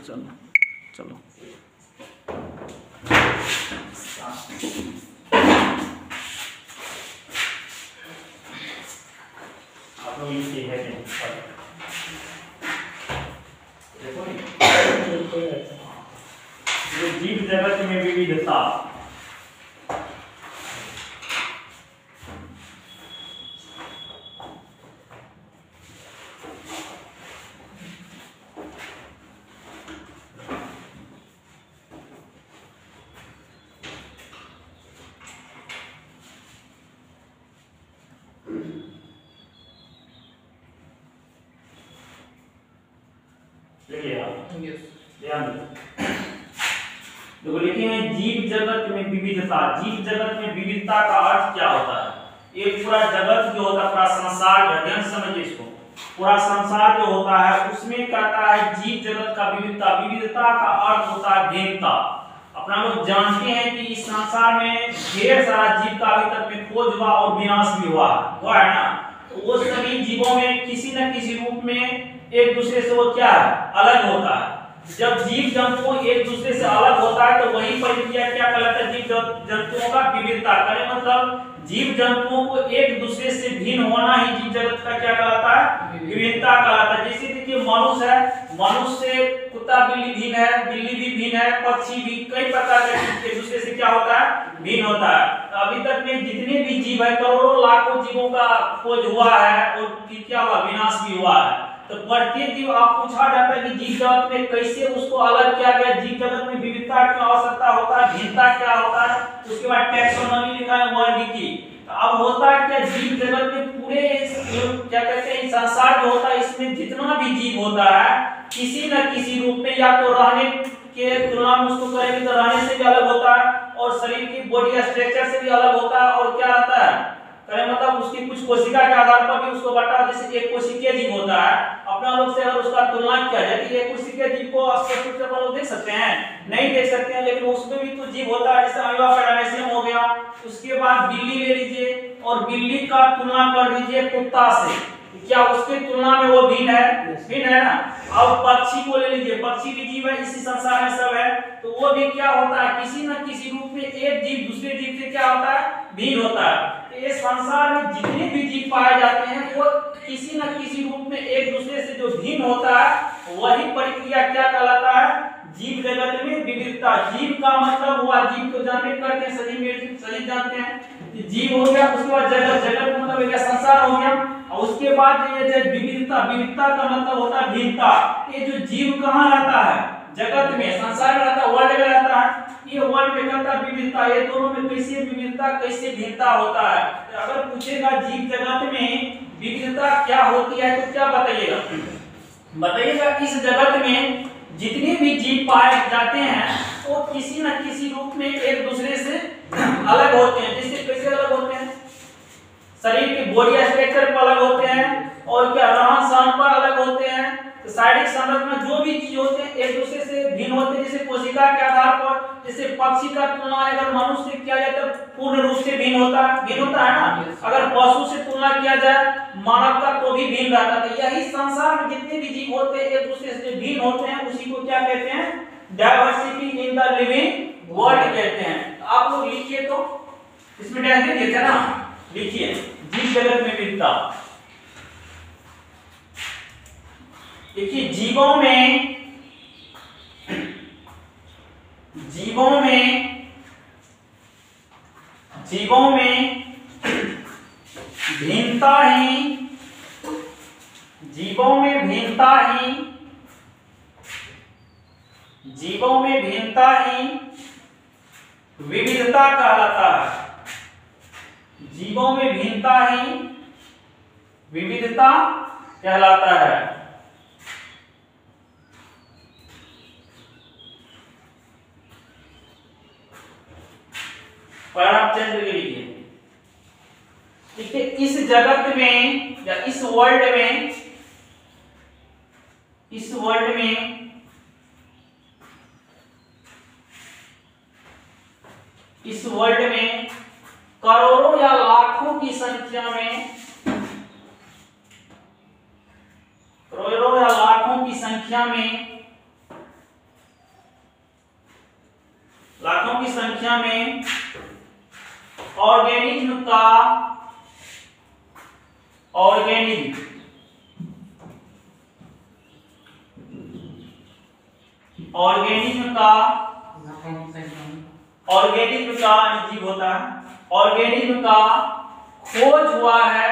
चलो चलो आप लोग लिखिए है देखो ये जीव जगत में विविधता। देखो लिखेंगे जीव जगत में विविधता। जीव जगत में विविधता का अर्थ क्या होता है? एक पूरा जगत जो होता है, पूरा संसार, ध्यान समझिए इसको, पूरा संसार जो होता है उसमें कहता है जीव जगत का विविधता। विविधता का अर्थ होता है भिन्नता। अपना लोग जानते हैं कि इस संसार में ढेर सारा जीव का अभी तक में खोज हुआ और विनाश भी हुआ है ना। तो वो सभी जीवों में किसी न किसी रूप में एक दूसरे से वो क्या है, अलग होता है। जब जीव जंतु एक दूसरे से अलग होता है तो वही प्रक्रिया क्या कहलाता है, जीव जंतुओं का विविधता। करे मतलब जीव जंतुओं को एक दूसरे से भिन्न होना ही जीव जगत का क्या कहलाता है, विविधता कहलाता है। जैसे देखिए मनुष्य है, मनुष्य से कुत्ता बिल्ली भिन्न है, बिल्ली भी भिन्न है, पक्षी भी, कई प्रकार के एक दूसरे से क्या होता है, भिन्न होता है। तो अभी तक में जितने भी जीव है, करोड़ों लाखों जीवों का खोज हुआ है और क्या हुआ, विनाश भी हुआ है। तो प्रत्येक जीव आप पूछा जाता है कि जीव जगत में कैसे उसको अलग किया गया, जीव जगत में विविधता की आवश्यकता होता है, भिन्नता क्या होता है। उसके बाद टैक्सोनॉमी लिखा है, वर्गीकी। तो अब होता है क्या, जीव जगत में पूरे क्या कहते हैं संसार जो होता है इसमें जितना भी जीव होता है किसी न किसी रूप में, या तो रहने के तुलना में उसको करेंगे तो रहने से भी अलग होता है और शरीर की बॉडी स्ट्रक्चर से भी अलग होता है। और क्या रहता है, करें मतलब उसकी कुछ कोशिका के आधार पर भी उसको बांटा। जैसे एक कोशिकीय जीव होता है, अपना लोग से अगर उसका तुलना किया जाए तो एक कोशिकीय जीव को स्पष्ट रूप से अपन लोग देख सकते हैं, नहीं देख सकते हैं, लेकिन उसमें भी तो जीव होता है। जैसे अमीबा पैरामीशियम हो गया, उसके बाद बिल्ली ले लीजिए और बिल्ली का तुलना कर दीजिए कुत्ता से, क्या उसके तुलना में वो भिन्न है, भिन्न है ना। अब पक्षी को ले लीजिए, पक्षी भी जीव है, इसी संसार में सब है, तो वो भी क्या होता है, किसी न किसी रूप में एक जीव दूसरे जीव से क्या होता है, भिन्न होता है। इस संसार में जितने भी जीव पाए जाते हैं वो किसी न किसी रूप में एक दूसरे से जो भिन्न होता है वही प्रक्रिया क्या कहलाता है, जीव जगत में विविधता। जीव का मतलब हुआ, जीव को जानते करते हैं, सजीव जानते हैं, जीव हो गया, उसके बाद जगत, जगत मतलब एक संसार हो गया, और उसके बाद ये विविधता, विविधता का मतलब होता है भिन्नता। ये जो जीव कहाँ रहता है, जगत में, संसार में रहता है, वर्ल्ड में रहता है, ये वर्ल्ड में कहता है विविधता। ये दोनों में कैसे विविधता, कैसे भिन्नता होता है। तो अगर पूछेगा जीव जगत में विविधता क्या होती है तो क्या बताइएगा, बताइएगा इस जगत में जितने भी जीव पाए जाते हैं वो किसी न किसी रूप में एक दूसरे से अलग होते हैं। जैसे कैसे अलग होते हैं, शरीर की बॉडी स्ट्रक्चर पर अलग होते हैं, और क्या रहन सहन पर अलग होते हैं, तो शारीरिक संरचना जो भी चीज होते हैं एक दूसरे से भिन्न होते हैं। जैसे कोशिका के आधार पर, जैसे पक्षी का तुलना अगर मनुष्य से किया जाए तो पूर्ण रूप से भिन्न होता है ना। अगर पशु से तुलना किया जाए मानव का तो भी भिन्न रहता है। तो यही संसार में जितने भी जीव होते हैं एक दूसरे से भिन्न होते हैं, उसी को क्या कहते हैं, diversity in the living world कहते हैं। तो आप लोग लिखिए, तो इसमें डाल दिए थे ना, लिखिए जीव जगत में विविधता। देखिए जीवों में भिन्नता ही विविधता कहलाता है। जीवों में भिन्नता ही विविधता कहलाता है। पैराग्राफ चेंज करके लिखिए। देखिए इस जगत में या इस वर्ल्ड में करोड़ों या लाखों की संख्या में लाखों की संख्या में ऑर्गेनिज्म का जीव होता है, ऑर्गेनिज्म का खोज हुआ है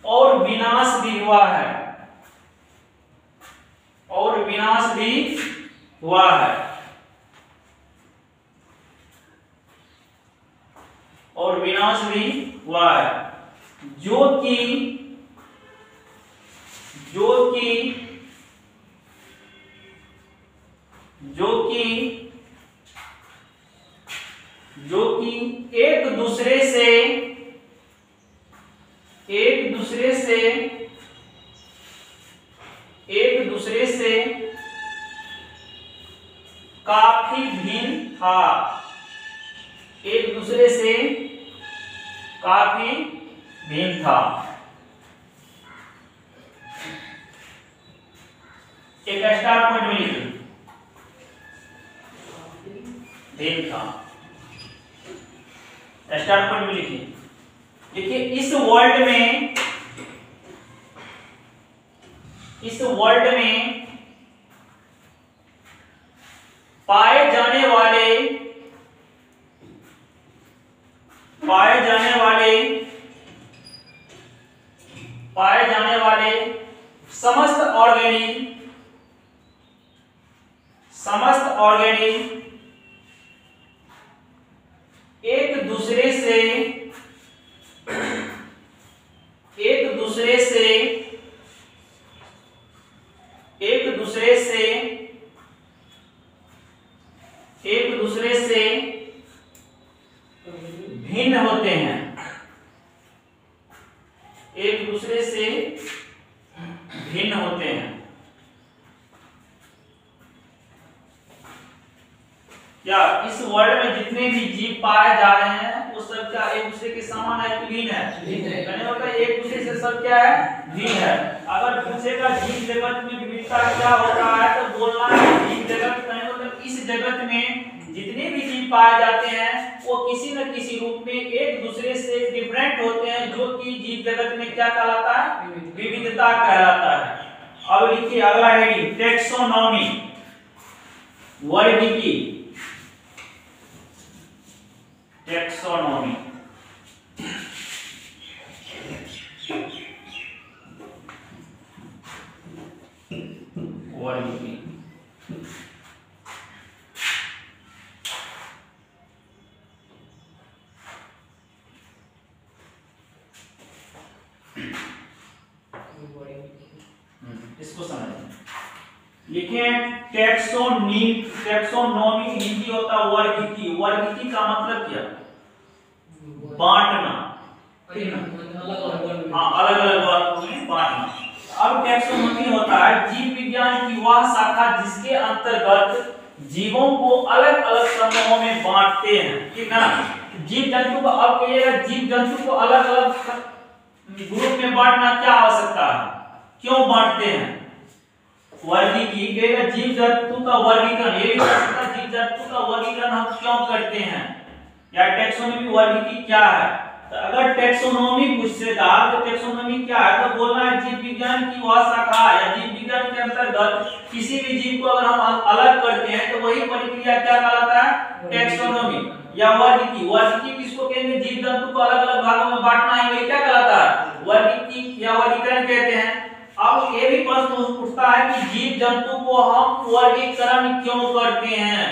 और विनाश भी हुआ है, जो कि एक दूसरे से काफी भिन्न था, एक स्टार पॉइंट में लिखिए भिन्न था, स्टार पॉइंट में लिखिए। देखिए इस वर्ल्ड में पाए जाने वाले समस्त ऑर्गेनिज्म एक दूसरे से भिन्न होते हैं, क्या इस वर्ल्ड में जितने भी जीव पाए जा रहे हैं वो सब क्या एक दूसरे के समान है कि भिन्न है? कहने मतलब एक दूसरे से सब क्या है? भिन्न है। अगर पूछेगा जीव जगत में विविधता क्या होता है तो बोलना है जीव जगत, कहने मतलब इस जगत में जितने भी जीव पाए जाते हैं वो किसी न किसी रूप में एक दूसरे से डिफरेंट होते हैं, जो कि जीव जगत में क्या कहलाता है? विविधता कहलाता है। अब लिखिए अगला हेडिंग टेक्सोनॉमी, वर्गीकी, टेक्सोनॉमी। वर्गीकी इसको समझें। लिखें टेक्सोनॉमी हिंदी होता है वर्गीकी। वर्गीकी का मतलब क्या? बांटना, अलग अलग वर्गों में बांटना। अब टेक्सोनॉमी होता है जीव विज्ञान की वह शाखा जिसके अंतर्गत जीवों को अलग अलग समूहों में बांटते हैं, ठीक ना? जीव जंतु को अब कहिएगा जीव जंतु को अलग अलग ग्रुप में बांटना क्या आवश्यकता है, क्यों बांटते हैं? वर्गीकी कहेगा जीव जंतु का वर्गीकरण, ये भी जीव जंतु का वर्गीकरण हम क्यों करते हैं, या टेक्सोनॉमी वर्गीकी क्या है? तो अगर टेक्सोनॉमी पूछेगा तो टेक्सोनॉमी क्या है तो बोलना है जीव विज्ञान की वह शाखा या जीव विज्ञान के अंतर्गत किसी भी जीव को अगर हम अलग करते हैं तो वही प्रक्रिया क्या कहलाता है? टेक्सोनॉमी या वर्गीकी। वर्गीकी किसको कहेंगे? जीव जंतु को अलग अलग भागों में बांटना ही वही क्या कहलाता है? वर्गीकी या वर्गीकरण कहते हैं। अब ये भी प्रश्न उठता है कि जीव जंतु को हम वर्गीकरण क्यों करते हैं?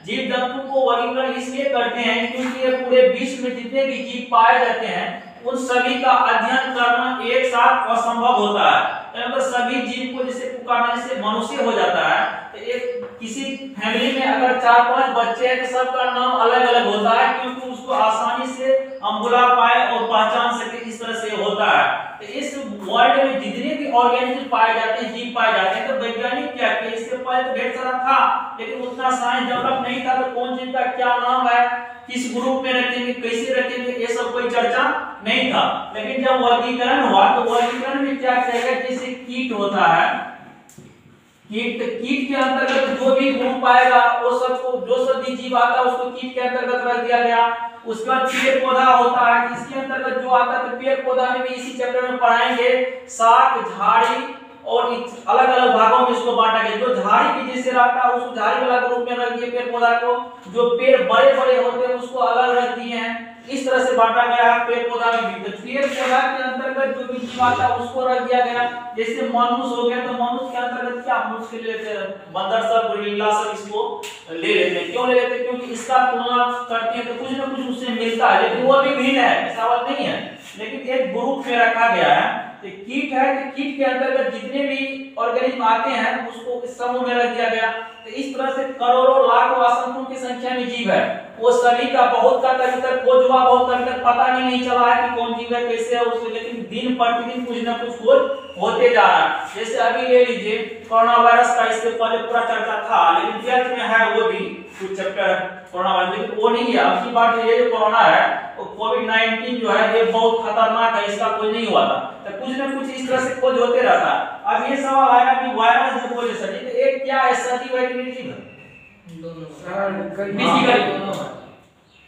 जीव जंतु को वर्गीकरण इसलिए करते हैं क्योंकि ये पूरे विश्व में जितने भी जीव पाए जाते हैं उन सभी का अध्ययन करना एक साथ असंभव होता है। मतलब सभी जीव को जैसे पुकारने से मनुष्य हो जाता है, तो एक किसी फैमिली में अगर 4-5 बच्चे हैं तो सबका नाम अलग अलग होता है क्योंकि उसको आसानी से हम बुला पाए और पहचान सके, इस तरह से होता है। तो इस वर्ल्ड में जितने भी ऑर्गेनिज्म पाए जाते हैं, जीव पाए जाते हैं, तो वैज्ञानिक क्या किए? इससे पहले तो ढेर सारा था लेकिन उतना साइंस डेवलप नहीं था, तो कौन जीव का क्या नाम है, किस ग्रुप में रखेंगे, कैसे रखेंगे, ये सब कोई चर्चा नहीं था। लेकिन जब वर्गीकरण हुआ तो वर्गीकरण में क्या किया गया? जैसे कीट होता है, कीट के अंतर्गत जो भी ग्रुप आएगा वो सबको, जो सब भी जीव आता है उसको कीट के अंतर्गत रख दिया गया। उसके बाद पेड़ पौधा होता है, इसके अंतर्गत जो आता है, तो पेड़ पौधा में भी इसी चैप्टर में पढ़ाएंगे। शाक, झाड़ी और अलग अलग भागों में इसको बांटा गया। जो झाड़ी के जैसे रहता है उसको झाड़ी वाला ग्रुप में रख दिए पेड़ पौधा को, जो पेड़ बड़े बड़े होते हैं उसको अलग रख दिए हैं। इस तरह से बांटा गया है पेड़ पौधा में भी। तो पेड़ पौधा के अंतर्गत जो भी जीव आता है उसको रख दिया गया। जैसे मनुष्य हो गया, तो मनुष्य के अंतर्गत क्या मनुष्य के लेते हैं, बंदर सब, गोरिल्ला सब इसको ले लेते हैं। क्यों ले लेते हैं? क्योंकि इसका तुलना करते हैं तो कुछ ना कुछ उससे मिलता है, लेकिन वो भी भिन्न है, ऐसा बात नहीं है, लेकिन एक ग्रुप में रखा गया है। तो कीट है, तो कीट के अंतर्गत जितने भी ऑर्गेनिज्म आते हैं उसको इस समूह में रख दिया गया। तो इस तरह से करोड़ों लाखों असंख्यों की संख्या में जीव है, वो सभी का बहुत का अभी तक खोज हुआ, बहुत अभी तक पता नहीं चला है कि कौन जीव है, कैसे है उसको, लेकिन दिन प्रतिदिन कुछ ना कुछ खोज होते जा रहा है। जैसे अभी ले लीजिए कोरोना वायरस का, इससे पहले पूरा चर्चा था, लेकिन 12th में है वो भी कुछ चैप्टर कोरोना वायरस, लेकिन वो नहीं है। अब की बात ये जो कोरोना है, वो कोविड-19 जो है ये बहुत खतरनाक है, इसका कोई नहीं हुआ था। तो कुछ ना कुछ इस तरह से खोज होते रहता है। अब ये सवाल आएगा कि वायरस जो खोज है, तो एक क्या है, सजीव है कि निर्जीव है?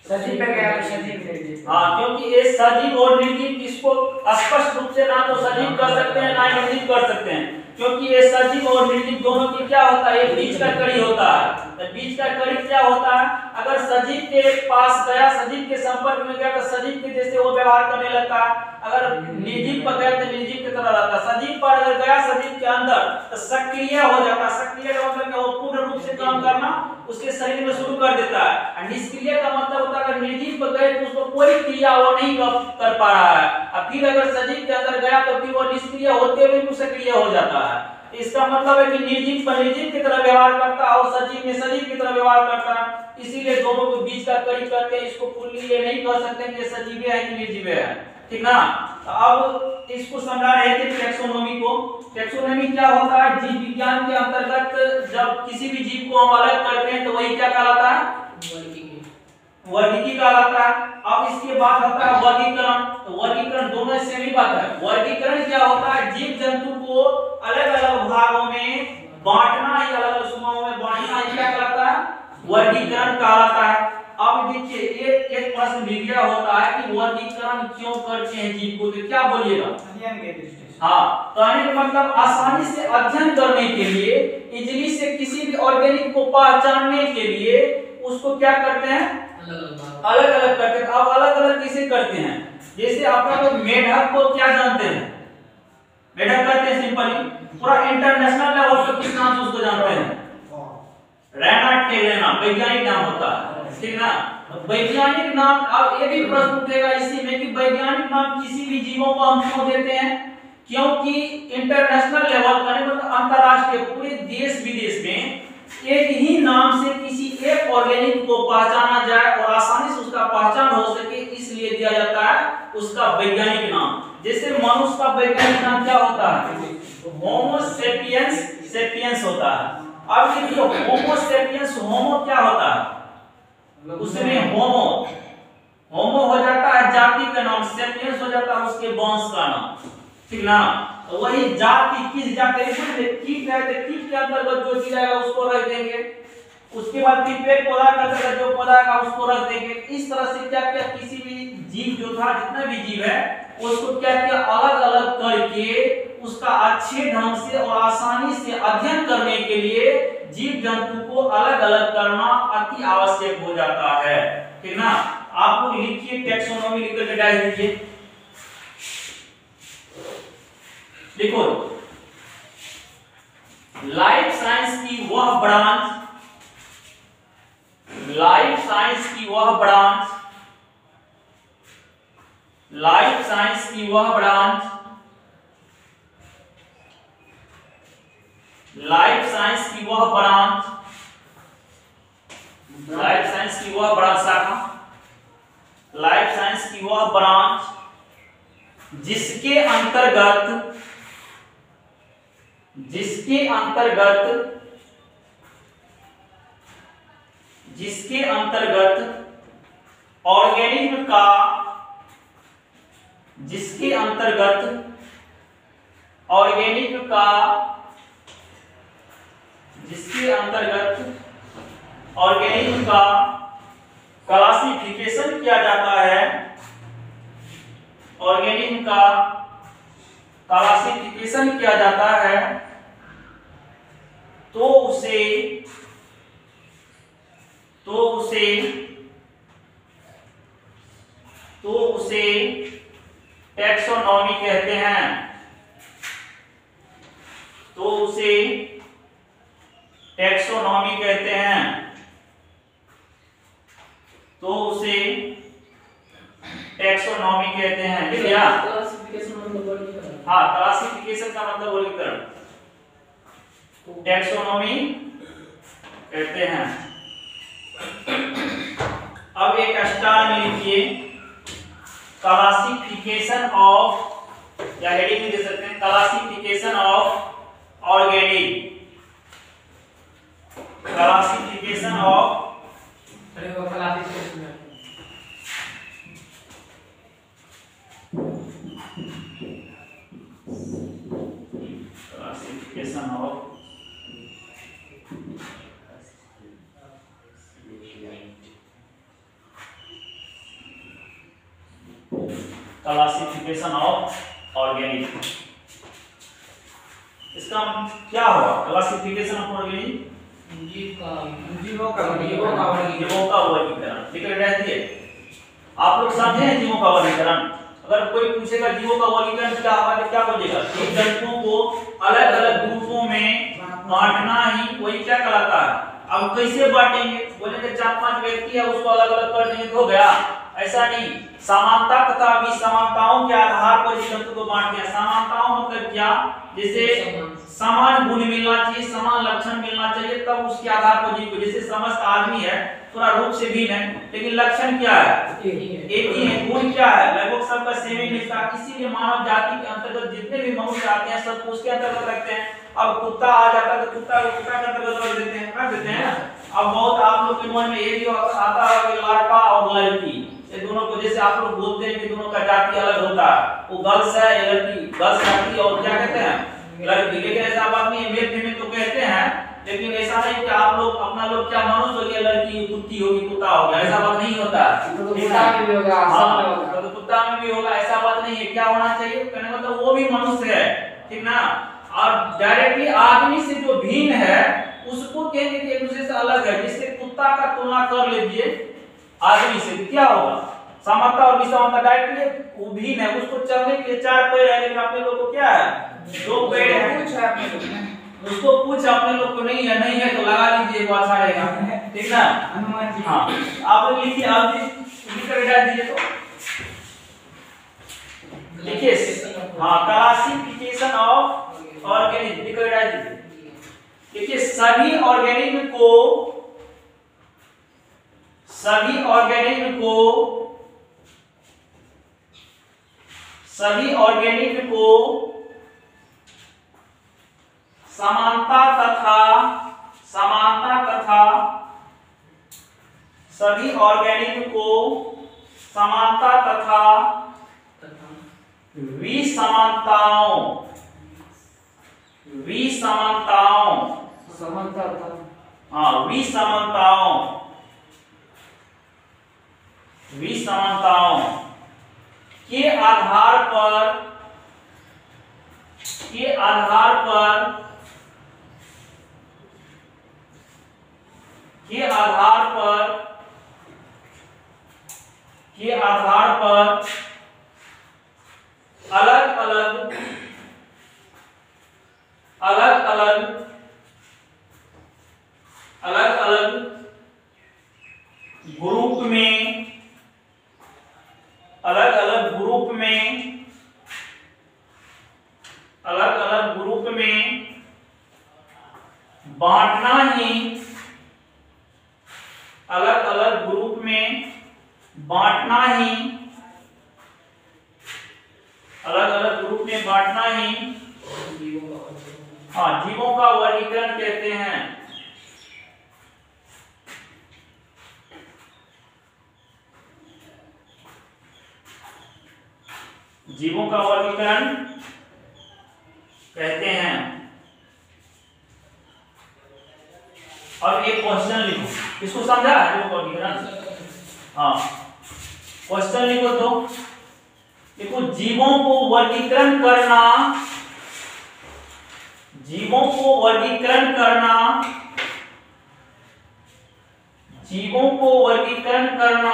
सजीव पे गया, सजीव निर्जीव। हाँ, क्योंकि ये सजीव और निर्जीव इसको स्पष्ट रूप से ना तो सजीव कर सकते हैं ना निर्जीव कर सकते हैं, क्योंकि ये सजीव और निर्जीव दोनों की क्या होता है, एक बीच का कड़ी होता है। तो बीच का कड़ी क्या होता है, अगर सजीव के पास गया, सजीव के संपर्क में गया तो सजीव के जैसे वो व्यवहार करने लगता है। अगर निर्जीव पर गया तो निर्जीव की तरह रहता है। सजीव पर अगर गया सजीव के अंदर तो सक्रिय हो जाता है। सक्रिय का मतलब क्या, वो पूर्ण रूप से काम करना उसके शरीर में शुरू कर देता है। और निष्क्रिय का मतलब होता है अगर निर्जीव पर गए तो उसको कोई क्रिया वो नहीं कर पा रहा है, और फिर अगर सजीव के अंदर गया तो फिर वो निष्क्रिय होते हुए भी सक्रिय हो जाता है। इसका मतलब है कि निर्जीव पर निर्जीव की तरह व्यवहार करता है और सजीव में सजीव की तरह व्यवहार करता है। इसीलिए दोनों के बीच का कड़ी करके इसको फुल्ली ये नहीं कह सकते कि सजीव है कि निर्जीव है, ठीक ना। अब इसको समझा रहे थे टैक्सोनॉमी को। टैक्सोनॉमी क्या होता है, जीव विज्ञान के अंतर्गत जब किसी भी जीव को हम अलग करते हैं तो वही क्या कहलाता है, वर्गीकरण कहलाता है। अब इसके बाद होता है वर्गीकरण। तो वर्गीकरण दोनों सेम ही बात है। वर्गीकरण क्या होता है, जीव जंतु को अलग अलग भागों में बांटना, या अलग अलग समूहों में बांटना, क्या कहलाता है, वर्गीकरण कहलाता है। अब देखिए ये एक प्रश्न भी गया होता है कि वर्गीकरण क्यों करते हैं जीव को, तो क्या बोलिएगा, अध्ययन के दृष्टि से। हाँ, कहने का मतलब आसानी से अध्ययन करने के लिए, इजली से किसी भी ऑर्गेनिक को पहचानने के लिए उसको क्या करते हैं, अलग अलग करते हैं। अब अलग अलग कैसे करते हैं, जैसे आपका लोग मेढक को क्या जानते हैं, मेढक कहते हैं सिंपली, पूरा इंटरनेशनल लेवल पर किस नाम से उसको जानते हैं, रैना टेलेना, वैज्ञानिक नाम होता है, ठीक ना। वैज्ञानिक नाम, अब ये भी प्रश्न उठेगा इसी में कि वैज्ञानिक नाम किसी भी जीवों को हम क्यों देते हैं, क्योंकि इंटरनेशनल लेवल का मतलब अंतरराष्ट्रीय पूरे देश विदेश में एक ही नाम से किसी एक ऑर्गेनिक को पहचाना जाए और आसानी से उसका पहचान हो सके, इसलिए दिया जाता है उसका वैज्ञानिक नाम। जैसे मनुष्य का वैज्ञानिक नाम क्या होता है, होमो सेपियंस सेपियंस होता है। अब देखिए होमो सेपियंस, होमो क्या होता है, उसमें होमो होमो हो जाता है जाति का नाम, सेपियंस हो जाता है उसके वंश का नाम, ठीक ना। तो वही जाति, किस जाति, कीट है तो कीट के अंतर्गत जो चीज आएगा उसको रख देंगे। उसके बाद फिर पेड़ पौधा के अंतर्गत जो पौधा का उसको रख देंगे। इस तरह से क्या क्या किसी भी जीव जो था, जितना भी जीव है उसको क्या क्या अलग अलग करके उसका अच्छे ढंग से और आसानी से अध्ययन करने के लिए जीव जंतु को अलग अलग करना अति आवश्यक हो जाता है, ठीक ना। आप लोग लिखिए, टैक्सोनॉमी लिख करके डाल दीजिए। देखो, लाइफ साइंस की वह ब्रांच, लाइफ साइंस की वह ब्रांच, लाइफ साइंस की वह ब्रांच, लाइफ साइंस की वह ब्रांच, लाइफ साइंस की वह ब्रांच शाखा, लाइफ साइंस की वह ब्रांच जिसके अंतर्गत, जिसके अंतर्गत, जिसके अंतर्गत ऑर्गेनिज्म का, जिसके अंतर्गत ऑर्गेनिज्म का जिसके अंतर्गत ऑर्गेनिज्म का क्लासिफिकेशन किया जाता है, ऑर्गेनिज्म का क्लासिफिकेशन किया जाता है, तो उसे टैक्सोनॉमी कहते हैं। तो उसे टैक्सोनॉमी कहते हैं। तो उसे टैक्सोनॉमी कहते हैं। ठीक है। क्लासिफिकेशन मतलब वर्गीकरण। हाँ, क्लासिफिकेशन का मतलब वर्गीकरण, टैक्सोनॉमी कहते हैं। अब एक स्टार में लिखिए क्लासिफिकेशन ऑफ, या हेडिंग में दे सकते हैं classification of organic, classification of classification of classification of organic. इसका क्या होगा? क्लासिफिकेशन ऑफ ऑर्गेनिक, जीवों का वर्गीकरण। ठीक है। आप लोग समझे हैं जीवों का वर्गीकरण? अगर कोई पूछेगा जीवों का वर्गीकरण क्या होगा तो क्या बोलेगा? एक जंतुओं को अलग अलग ग्रुपों में बांटना ही वही क्या कहलाता है। अब कैसे बांटेंगे? बोलेंगे 4-5 व्यक्ति है उसको अलग अलग कर देंगे तो हो गया, ऐसा नहीं। समानता तथा विसमानताओं के आधार पर जंतु को बांटते हैं। समानताओं मतलब क्या? जैसे समान गुण मिलना चाहिए, समान लक्षण मिलना चाहिए, तब उसके आधार पर जीव को, जैसे समस्त आदमी है थोड़ा रूप से भिन्न है लेकिन लक्षण क्या है? एक ही है। गुण क्या है? लगभग सबका सेम ही मिलता है। इसीलिए मानव जाति के अंतर्गत जितने भी मनुष्य आते हैं सबको उसके अंतर्गत रखते हैं। अब कुत्ता आ जाता है तो कुत्ता को कुत्ता के अंतर्गत रख देते हैं। अब बहुत आप लोग के मन में ये भी आता है कि लड़का और लड़की, ये दोनों को जैसे आप लोग बोलते हैं कि दोनों का जाति अलग होता है, वो गर्ल्स है या लड़की, गर्ल्स लड़की और क्या कहते हैं लड़की। लेकिन ऐसा बात नहीं है, मेल फीमेल तो कहते हैं, लेकिन ऐसा नहीं कि आप लोग अपना लोग क्या मनुष्य हो गया लड़की, कुत्ती होगी कुत्ता हो गया, ऐसा बात नहीं होता। कुत्ता में भी होगा, सब में होगा। तो कुत्ता में भी होगा, ऐसा बात नहीं है। क्या होना चाहिए? कहने मतलब वो भी मनुष्य है, ठीक ना। और डायरेक्टली आदमी से जो भिन्न है उसको कहेंगे कि एक दूसरे से अलग है। जिससे कुत्ता का तुलना कर लीजिए आदमी से, क्या होगा? समानता और विषमता, डायरेक्टली वो भिन्न है, उसको चलने के लिए 4 पैर है लेकिन अपने लोग को क्या है? 2 पैर है। उसको पूछ अपने लोग को नहीं है तो लगा लीजिए, वो अच्छा रहेगा, ठीक ना। हाँ, आप लोग लिखिए, आप लिख कर डाल दीजिए। तो देखिए, हाँ, क्लासिफिकेशन ऑफ ऑर्गेनिज्म लिख कर डाल दीजिए। देखिए, सभी ऑर्गेनिज्म को समानता तथा सभी ऑर्गेनिज्म को समानता तथा विसमानताओं के आधार पर अलग अलग ग्रुप में बांटना ही जीवों का वर्गीकरण कहते हैं। जीवों का वर्गीकरण कहते हैं। और एक क्वेश्चन लिखो, इसको समझा है जो वर्गीकरण? हाँ, क्वेश्चन लिखो तो देखो, जीवों को वर्गीकरण करना, जीवों को वर्गीकरण करना, जीवों को वर्गीकरण करना,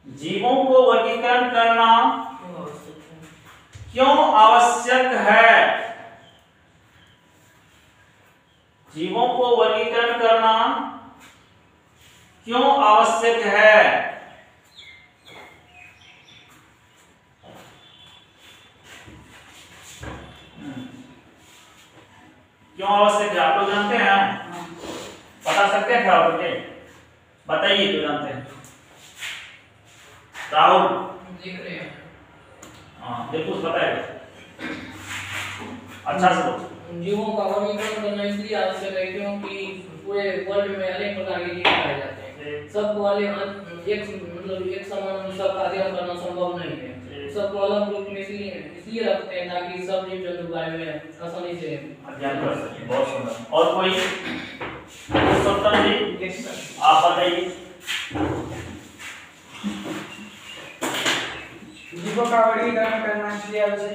जीवों को वर्गीकरण करना क्यों आवश्यक है? जीवों को वर्गीकरण करना क्यों आवश्यक है? क्यों आवश्यक है? आप लोग जानते हैं? बता सकते हैं क्या होते? बताइए, क्यों जानते हैं? राहुल देख रहे हैं। हाँ, देखो बताएगा अच्छा से बोलो। जीवों का वर्गीकरण करना इसलिए आवश्यक है क्योंकि पूरे वर्ल्ड में अनेक प्रकार के जीव पाए जाते हैं। सबको अलग एक समान सबका अध्ययन करना संभव नहीं है। सबको अलग रूप में इसलिए रखते हैं ताकि सब जीव जंतु के बारे में आसानी से अध्ययन कर सकें। बहुत सुंदर। और कोई सत्तर जी आप बताइए। जीवों का वर्गीकरण करना इसलिए अब जैसे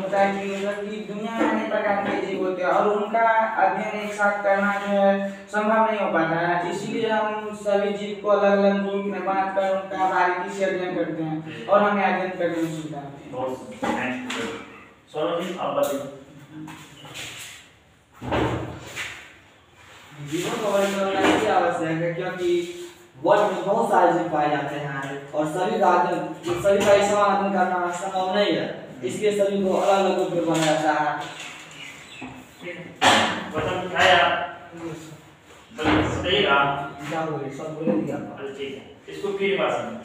बताया कि मतलब कि दुनिया में अनेक प्रकार के जीव होते हैं और उनका अध्ययन एक साथ करना जो है संभव नहीं हो पाता है। इसीलिए हम सभी जीव को अलग अलग ग्रुप में बांटकर उनका बारीकी से अध्ययन करते हैं और हमें अध्ययन करने में सुविधा होती है। सोनू जी आप बताइए। जीवों का वर्गीकरण करना इसलिए आवश्यक है क्योंकि वर्ल्ड में बहुत सारे जीव पाए जाते हैं और सभी का एक समान अध्ययन करना संभव नहीं है। इसलिए सभी को अलग अलग ग्रुप में बनाया जाता है। मतलब क्या यार सही रहा? क्या बोले, सब बोले दिया। ठीक है, इसको फिर बात समझो।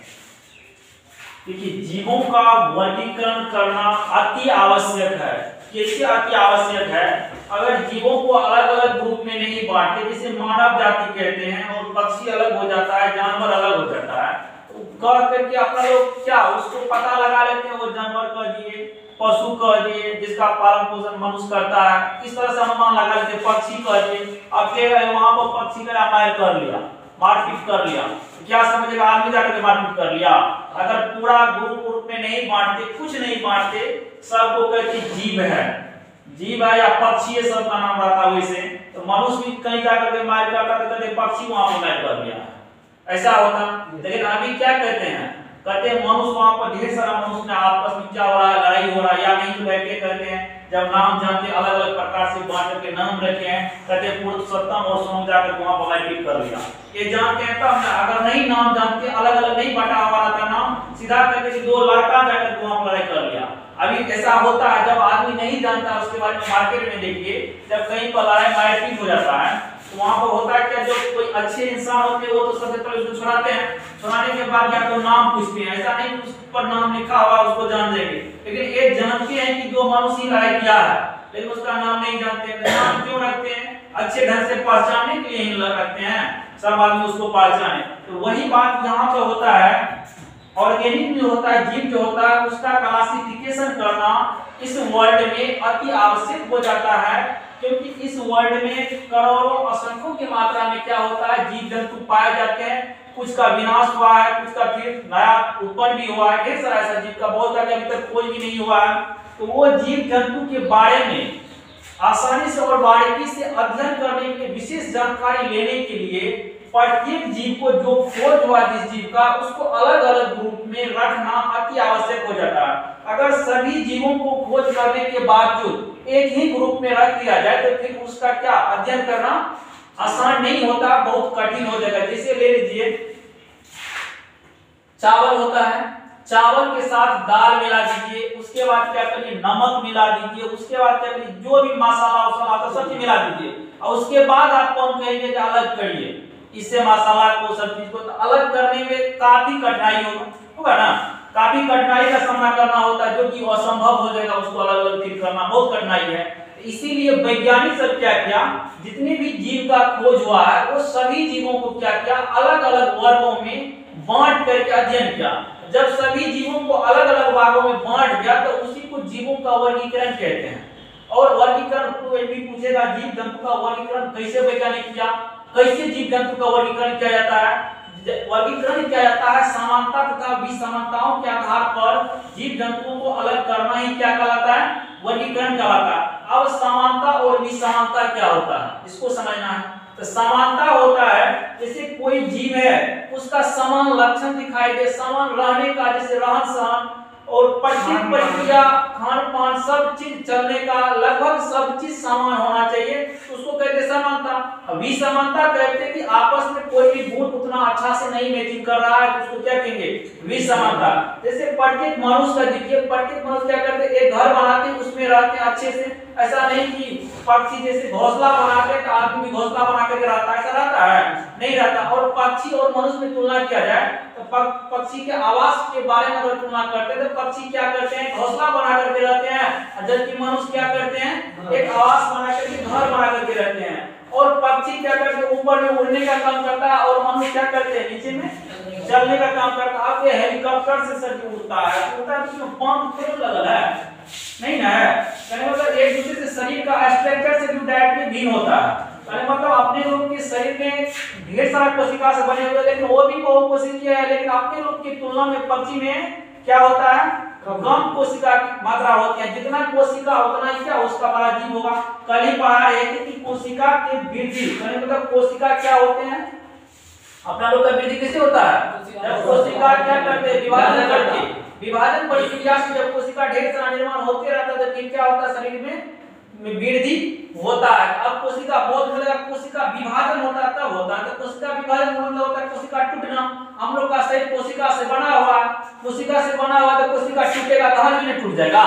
देखिए, जीवों का वर्गीकरण करना अति आवश्यक है। कैसे अति आवश्यक है? अगर जीवों को अलग अलग ग्रुप में नहीं बांटते, जैसे मानव जाति कहते हैं और पक्षी अलग हो जाता है, जानवर अलग हो जाता है, तो कह करके अपना लोग क्या उसको पता लगा लेते हैं, वो जानवर कह दिए, पशु कह दिए, जिसका पालन पोषण मनुष्य करता है, इस तरह से अनुमान लगा लेते, पक्षी कह दिए। अब वहां पर पक्षी का मार कर लिया, मारपीट कर लिया, क्या समझेगा? आदमी जाकर मारपीट कर लिया। अगर पूरा ग्रुप में नहीं बांटते, कुछ नहीं बांटते, सबको कहते जीव है, जीव है या पक्षी है, सबका नाम रहता वैसे, तो मनुष्य भी कहीं जाकर के मार करता तो कहते पक्षी वहां पर मार कर दिया, ऐसा होता। लेकिन अभी क्या कहते हैं? कहते हैं मनुष्य, वहां पर ढेर सारा मनुष्य में आपस में क्या हो रहा है, लड़ाई हो रहा है, या नहीं तो बैठ के कहते हैं जब नाम जानते अलग अलग प्रकार से बांट करके नाम रखे हैं, कहते पुरुषोत्तम और सोम जाकर वहां पर मारपीट कर लिया। ये जानते हैं तब ना, अगर नहीं नाम जानते, अलग अलग नहीं बांटा हमारा था नाम, सीधा करके दो लड़का जाकर वहां पर लड़ाई कर लिया। अभी ऐसा होता है जब आदमी नहीं जानता, उसके बाद में मार्केट में देखिए जब कहीं पर लड़ाई मारपीट हो जाता है तो वहां पर होता है क्या, जो कोई अच्छे इंसान होते हैं वो तो सबसे पहले उसको छुड़ाते हैं, छुड़ाने के बाद या तो नाम पूछते हैं, ऐसा नहीं उस पर नाम लिखा हुआ उसको जान देंगे, लेकिन ये जानते हैं कि दो मनुष्य ही लड़ाई किया है, लेकिन उसका नाम नहीं जानते हैं। नाम क्यों रखते हैं? अच्छे ढंग से पहचानने के लिए ही रखते हैं, सब आदमी उसको पहचाने। तो वही बात यहाँ पे होता है। ऑर्गेनिक जो होता है, जीव जो होता है, उसका क्लासिफिकेशन करना इस वर्ल्ड में अति आवश्यक हो जाता है, क्योंकि इस वर्ल्ड में करोड़ों असंख्यों की मात्रा में क्या होता है, जीव जंतु पाए जाते हैं। कुछ का विनाश हुआ है, कुछ का फिर नया उत्पन्न भी हुआ है, ढेर सारा ऐसा जीव का बहुत सारे अभी तक खोज भी नहीं हुआ है। तो वो जीव जंतु के बारे में आसानी से और बारीकी से अध्ययन करने के लिए, विशेष जानकारी लेने के लिए प्रत्येक जीव को जो खोज हुआ जिस जीव का, उसको अलग अलग ग्रुप में रखना अति आवश्यक हो जाता है। अगर सभी जीवों को खोज करने के बावजूद एक ही ग्रुप में रख दिया जाए तो फिर उसका क्या अध्ययन करना आसान नहीं होता, बहुत कठिन हो जाएगा। जैसे ले लीजिए चावल होता है, चावल के साथ दाल मिला दीजिए, उसके बाद क्या करिए नमक मिला दीजिए, उसके बाद क्या करिए जो भी मसाला वसाला सब चीज मिला दीजिए, और उसके बाद आपको हम कहेंगे कि अलग करिए इससे मसाला को सब चीज को। तो अलग करने में काफी कठिनाई होगा ना, काफी कठिनाई का सामना करना होता है, जो कि असंभव हो जाएगा उसको अलग अलग फिर करना, बहुत कठिनाई है। इसीलिए वैज्ञानिक सब क्या किया, जितने भी जीव का खोज हुआ है वो सभी जीवों को क्या किया, अलग अलग वर्गों में बांट करके अध्ययन किया। जब सभी जीवों को अलग अलग भागों में बांट दिया तो उसी को जीवों का वर्गीकरण कहते हैं। और वर्गीकरण कोई भी पूछेगा जीव जंतु का वर्गीकरण कैसे वैज्ञानिक किया, कैसे जीव जंतु का वर्गीकरण किया जाता है। वर्गीकरण किया जाता है समानता तथा विसमानताओं के आधार पर जीव जंतुओं को अलग करना ही क्या कहलाता है, वर्गीकरण कहलाता है। अब समानता और विसमानता क्या होता है इसको समझना है। तो समानता होता है जैसे कोई जीव है उसका समान लक्षण दिखाई दे, समान रहने का, जैसे रहन सहन और प्रत्येक प्रक्रिया खान पान सब चीज चलने का लगभग सब चीज समान होना चाहिए, तो उसको कहते हैं समानता। विसमानता कहते हैं कि आपस में कोई भी गुण उतना अच्छा से नहीं मैचिंग कर रहा है, तो उसको क्या कहेंगे, विसमानता। जैसे प्रत्येक मनुष्य का देखिए, प्रत्येक मनुष्य क्या करते हैं, एक घर बनाते हैं उसमें रहते हैं अच्छे से, ऐसा नहीं कि पक्षी जैसे घोंसला बनाते हैं तो आदमी भी घोंसला बना करके रहता है, ऐसा रहता है, नहीं रहता। और पक्षी और मनुष्य में तुलना किया जाए तो पक्षी के आवास के बारे में अगर तुलना करते हैं तो पक्षी क्या करते हैं, घोंसला बना करके रहते हैं, जबकि मनुष्य क्या करते हैं, एक आवास बना करके घर बना करके रहते हैं। और पक्षी क्या करते हैं, ऊपर में उड़ने का काम करता है और मनुष्य क्या करते हैं, नीचे में चलने का काम करता है। अब ये हेलीकॉप्टर से सर उड़ता है तो उसमें पंख थोड़ा लगल है, नहीं ना है, यानी मतलब एक दूसरे से शरीर का स्ट्रक्चर से भी डायरेक्टली भिन्न होता है। यानी मतलब अपने लोग के शरीर में ढेर सारा कोशिका से बने हुए, लेकिन वो भी बहुकोशिकीय है, लेकिन अपने लोग की तुलना में पक्षी में क्या होता है, कम कोशिका की मात्रा होती है। जितना कोशिका उतना ही क्या उसका बड़ा जीव होगा। कल ही पढ़ा रहे थे कि कोशिका के वृद्धि, मतलब कोशिका क्या होते हैं, अपना लोग का वृद्धि कैसे होता है, जब कोशिका क्या करते हैं, विभाजन करके, विभाजन प्रक्रिया से जब कोशिका ढेर सारा निर्माण होते रहता है तो फिर क्या होता है, शरीर में वृद्धि होता है। अब कोशिका बहुत बड़ा, कोशिका विभाजन होता है तब होता है, तो कोशिका विभाजन मतलब होता है कोशिका टूटना। हम लोग का शरीर कोशिका से बना हुआ है, कोशिका से बना हुआ तो कोशिका टूटेगा तो हर में टूट जाएगा,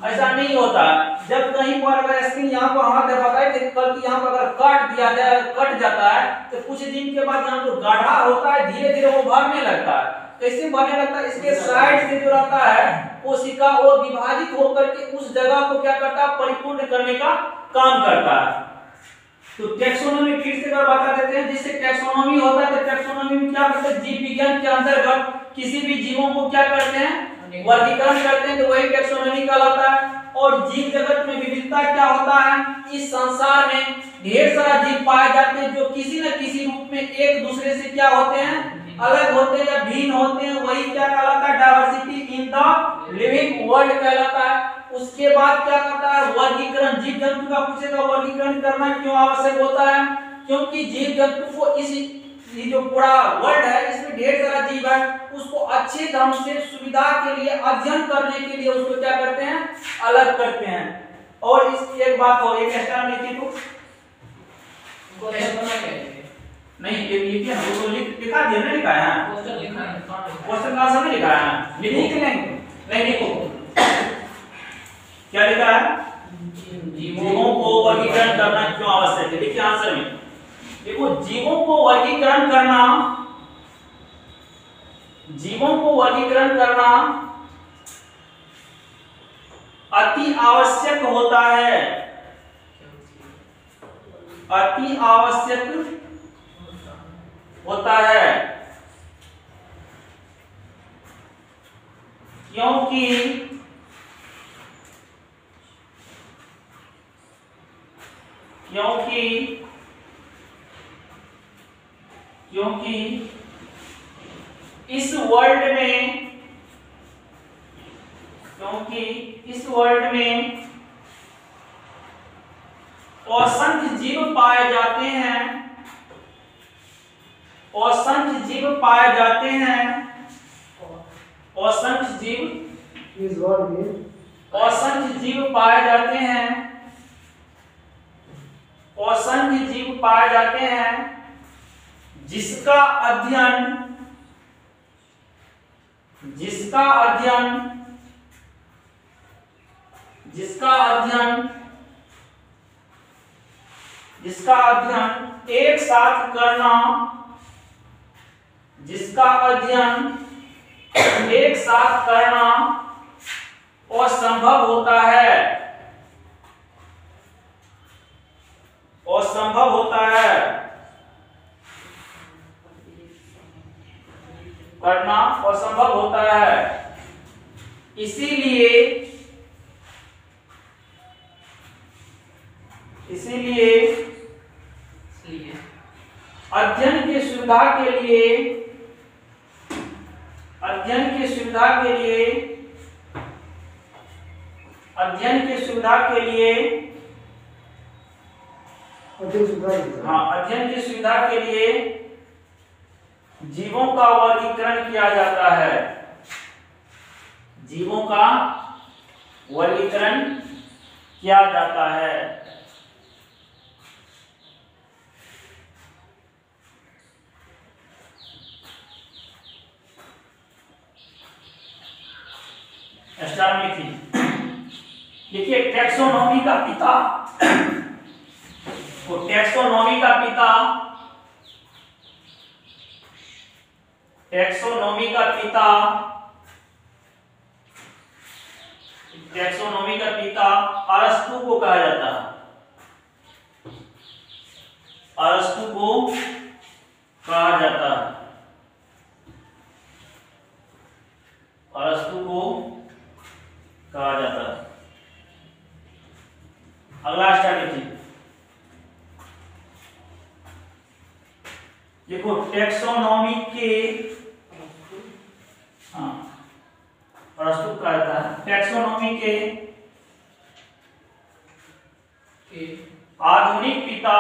ऐसा नहीं होता। जब कहीं पर अगर स्किन यहाँ पर हाथ बताए थे कल की, यहाँ पर अगर काट दिया जाए, कट जाता है तो कुछ दिन के बाद यहाँ पर गाढ़ा होता है, धीरे धीरे वो भरने लगता है। कैसे भरने लगता है, इसके साइड से जो रहता है कोशिका वो विभाजित होकर के उस जगह को क्या करता है, परिपूर्ण करने का काम करता है। तो टैक्सोनॉमी फिर से अगर बता देते हैं, जिससे टैक्सोनॉमी होता है तो टैक्सोनॉमी में क्या करते हैं, जीव विज्ञान के अंतर्गत किसी भी जीवों को क्या करते हैं, वर्गीकरण करते हैं, तो वही टैक्सोनॉमी कहलाता है। और जीव जगत में विविधता क्या होता है, इस संसार में ढेर सारा जीव पाए जाते हैं जो किसी न किसी रूप में एक दूसरे से क्या होते हैं, अलग होते हैं या भिन्न होते हैं, वही क्या कहलाता है, diversity in the living world कहलाता है। उसके बाद क्या करता है, वर्गीकरण। जीव जंतु का पूछेगा वर्गीकरण करना क्यों आवश्यक होता है, क्योंकि जीव जंतु को इस जो पूरा वर्ल्ड है इसमें ढेर सारा जीव है, उसको अच्छे ढंग से सुविधा के लिए अध्ययन करने के लिए उसको क्या करते हैं, अलग करते हैं। और इस एक बात और, एक एक्स्ट्रा में लिखो नहीं, ये क्या है, वो तो लिखा दिया ना, लिखा है क्वेश्चन, लिखा है क्वेश्चन का समय लिखा है, लिख लेंगे नहीं लिखो, क्या लिखा है, जीवों को वर्गीकरण करना क्यों आवश्यक है। देखिए आंसर में देखो, जीवों को वर्गीकरण करना, जीवों को वर्गीकरण करना अति आवश्यक होता है, अति आवश्यक होता है, क्योंकि इस वर्ल्ड में असंख्य जीव पाए जाते हैं, असंख्य जीव पाए जाते हैं, असंख्य जीव इस वर्ल्ड में असंख्य जीव पाए जाते हैं, असंख्य जीव पाए जाते हैं, जिसका अध्ययन एक साथ करना, जिसका अध्ययन एक साथ करना असंभव होता है, असंभव होता है, करना असंभव होता है। इसीलिए अध्ययन की सुविधा के लिए जीवों का वर्गीकरण किया जाता है। जीवों का वर्गीकरण किया जाता है। देखिए टैक्सोनॉमी का पिता टैक्सोनॉमी का पिता अरस्तु को कहा जाता है। अरस्तु को कहा जाता है। अगला स्ट्रैटेजी देखो टैक्सोनॉमी के प्रस्तुत करता है। टैक्सोनॉमी के आधुनिक पिता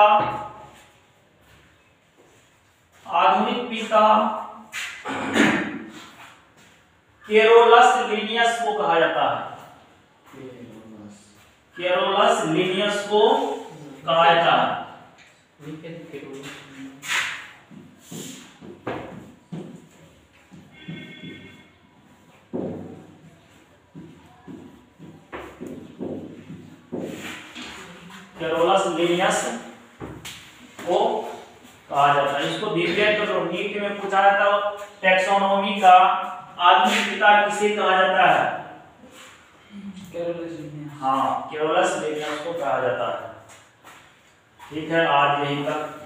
केरोलस लिनियस को कहा जाता है। केरोलस लिनियस को कहा जाता है। केरोलस लिनियस को कहा जाता है। इसको दिव्य तो नीट में पूछा जाता है टैक्सोनॉमी का आधुनिक पिता किसे कहा जाता है? Carolus Linnaeus. हाँ केरोलस लिनियस को कहा जाता है। ठीक है आज यहीं तक।